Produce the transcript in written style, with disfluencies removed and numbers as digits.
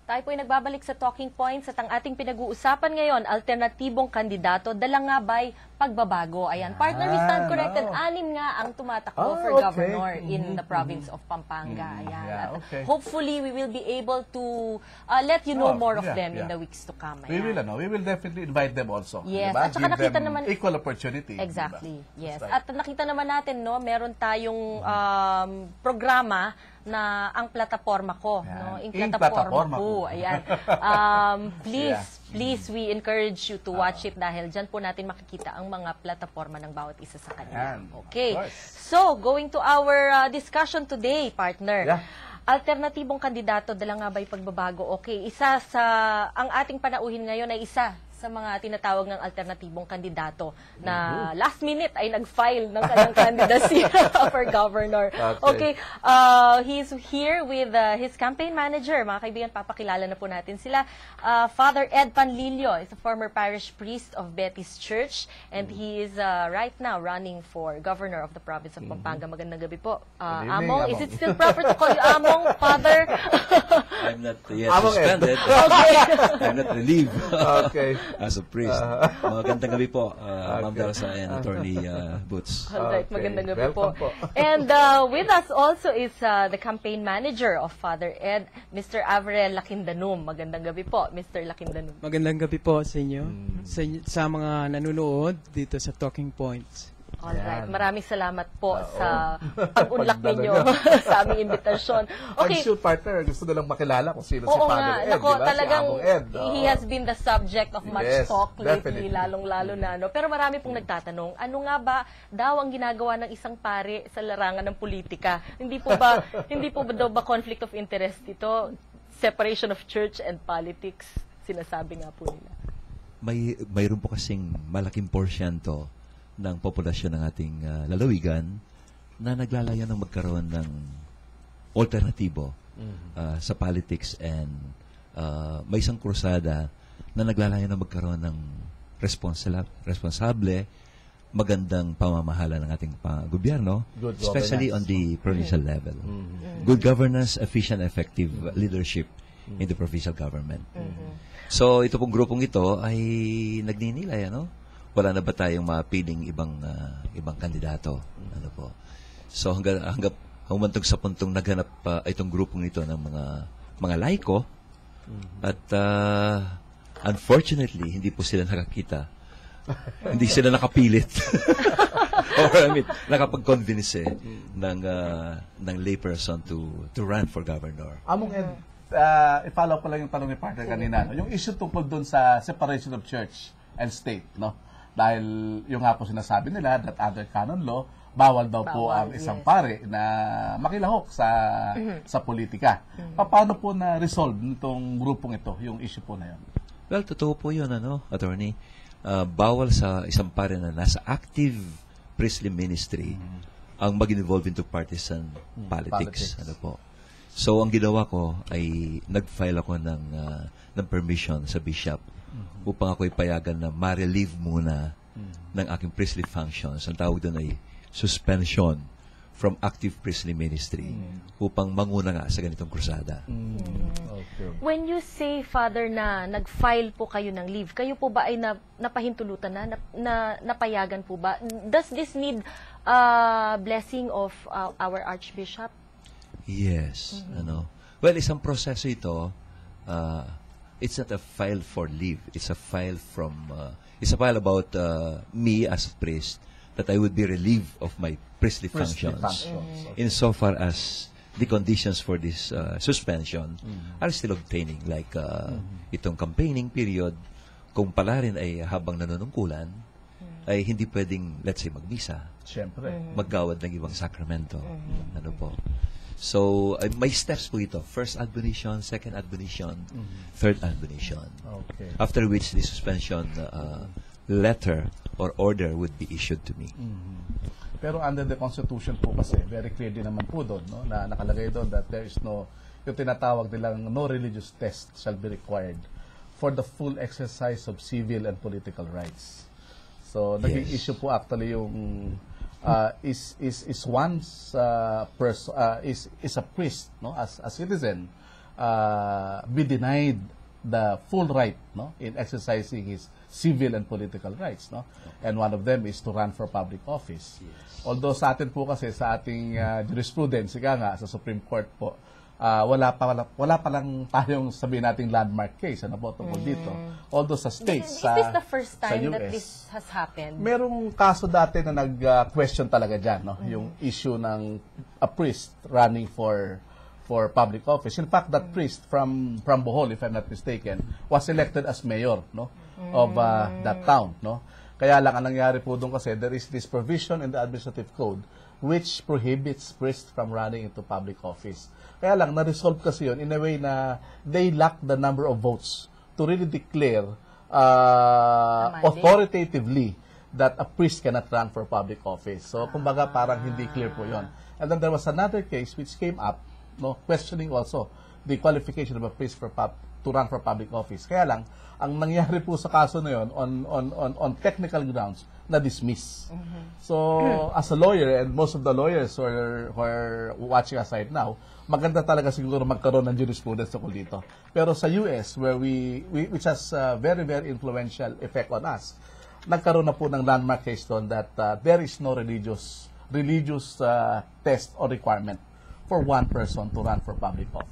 Tayo po ay nagbabalik sa Talking Points at ang ating pinag-uusapan ngayon, alternatibong kandidato, dala nga ba'y pagbabago? Ayan, partner, we stand corrected. 6 nga ang tumatakbo for governor in the province of Pampanga. Ayan. At hopefully, we will be able to let you know more of them in the weeks to come. Ayan. We will definitely invite them also. Yes, diba? at saka give nakita them naman equal opportunity. Exactly. Diba? Yes. At nakita naman natin, no, meron tayong programa na ang plataforma ko, no? Yung plataforma ko. Ayan. Please, we encourage you to watch it dahil dyan po natin makikita ang mga plataforma ng bawat isa sa kanila. Okay. So, going to our discussion today, partner. Alternatibong kandidato, dala nga ba'y pagbabago? Okay, ang ating panauhin ngayon ay isa sa mga tinatawag ng alternatibong kandidato na last minute ay nag-file ng kanyang candidacy for governor. Okay, he's here with his campaign manager. Mga kaibigan, papakilala na po natin sila. Father Ed Panlilio is a former parish priest of Betis Church and he is right now running for governor of the province of Pampanga. Magandang gabi po. Among, is it still proper to call you Among, Father? I'm not yet suspended. I'm not relieved. As a priest. Magandang gabi po, Ma'am Darsa and Attorney Boots. Alright, magandang gabi po. And with us also is the campaign manager of Father Ed, Mr. Avril Lakindanum. Magandang gabi po, Mr. Lakindanum. Magandang gabi po sa inyo, sa mga nanonood dito sa Talking Points. Alright, maraming salamat po sa pag-unlak ninyo sa aming imbitasyon. Okay. I'm sure, partner, gusto na lang makilala kung sino si Father Ed. Diba? Talagang he has been the subject of much talk lately, lalong-lalo na. No? Pero marami pong nagtatanong, ano nga ba daw ang ginagawa ng isang pare sa larangan ng politika? Hindi po ba daw ba conflict of interest ito? Separation of church and politics, sinasabi nga po nila. Mayroon po kasing malaking porsyento ng populasyon ng ating lalawigan na naglalayan ng magkaroon ng alternatibo sa politics and may isang krusada na naglalayan ng magkaroon ng responsable, magandang pamamahala ng ating gobyerno, especially on the provincial level. Good governance, efficient, effective leadership in the provincial government. So ito pong grupong ito ay nagninilay, ano? Wala na ba tayong mapiling ibang kandidato? Ano po? So hanggang humantog sa puntong naghanap itong grupong ito ng mga laiko at unfortunately hindi po sila nakakita. Hindi sila nakapilit. Or nakapag-convince ng layperson to run for governor. Among Ed, i-follow ko lang yung tanong ni partner kanina. Yung issue tungkol dun sa separation of church and state, no? Dahil yung nga po sinasabi nila that under canon law, bawal daw po ang isang pare na makilahok sa politika. Paano po na-resolve nitong grupong ito, yung issue po na yun? Well, totoo po yun, attorney. Bawal sa isang pare na nasa active priestly ministry ang mag-involve into partisan politics. Ano po. So, ang ginawa ko ay nag-file ako ng permission sa bishop upang ako'y payagan na ma-relieve muna ng aking priestly functions. Ang tawag doon ay suspension from active priestly ministry upang manguna nga sa ganitong krusada. When you say, Father, na nag-file po kayo ng leave, kayo po ba ay napahintulutan na napayagan po ba? Does this need blessing of our Archbishop? Yes. Well, isang proseso ito. It's not a file for leave. It's a file it's a file about me as a priest that I would be relieved of my priestly functions insofar as the conditions for this suspension are still obtaining. Like itong campaigning period, kung pala rin ay habang nanunungkulan, ay hindi pwedeng, let's say, magmisa. Siyempre. Maggawad ng ibang sakramento. Ano po? So, may steps po ito. First admonition, second admonition, third admonition. After which the suspension letter or order would be issued to me. Pero under the Constitution po kasi, very clear din naman po doon, no, na nakalagay doon that there is yung tinatawag nilang no religious test shall be required for the full exercise of civil and political rights. So, naging issue po actually yung is a priest, no, as a citizen be denied the full right, no, in exercising his civil and political rights, no? And one of them is to run for public office. Although sa atin po kasi, sa ating jurisprudence, ika nga, sa Supreme Court po, wala pa lang tayong sabihin nating landmark case, ano po, tungkol dito. Although sa states, Is this the first sa time US, that this has happened? merong kaso dati na nag-question talaga dyan, no? Yung issue ng a priest running for public office. In fact, that priest from Bohol, if I'm not mistaken, was elected as mayor, no, of that town, no. Kaya lang ang nangyari po doon kasi there is this provision in the administrative code which prohibits priests from running into public office. Kaya lang na-resolve kasi yun in a way na they lack the number of votes to really declare authoritatively that a priest cannot run for public office. So, kumbaga parang hindi clear po yun. And then there was another case which came up, no, questioning also the qualification of a priest to run for public office. Kaya lang, ang nangyari po sa kaso na yun, on technical grounds, na-dismiss. So, as a lawyer, and most of the lawyers who are watching us right now, maganda talaga siguro magkaroon ng jurisprudence tungkol dito. Pero sa US, where which has very, very influential effect on us, nagkaroon na po ng landmark case doon that there is no religious test or requirement for one person to run for public office.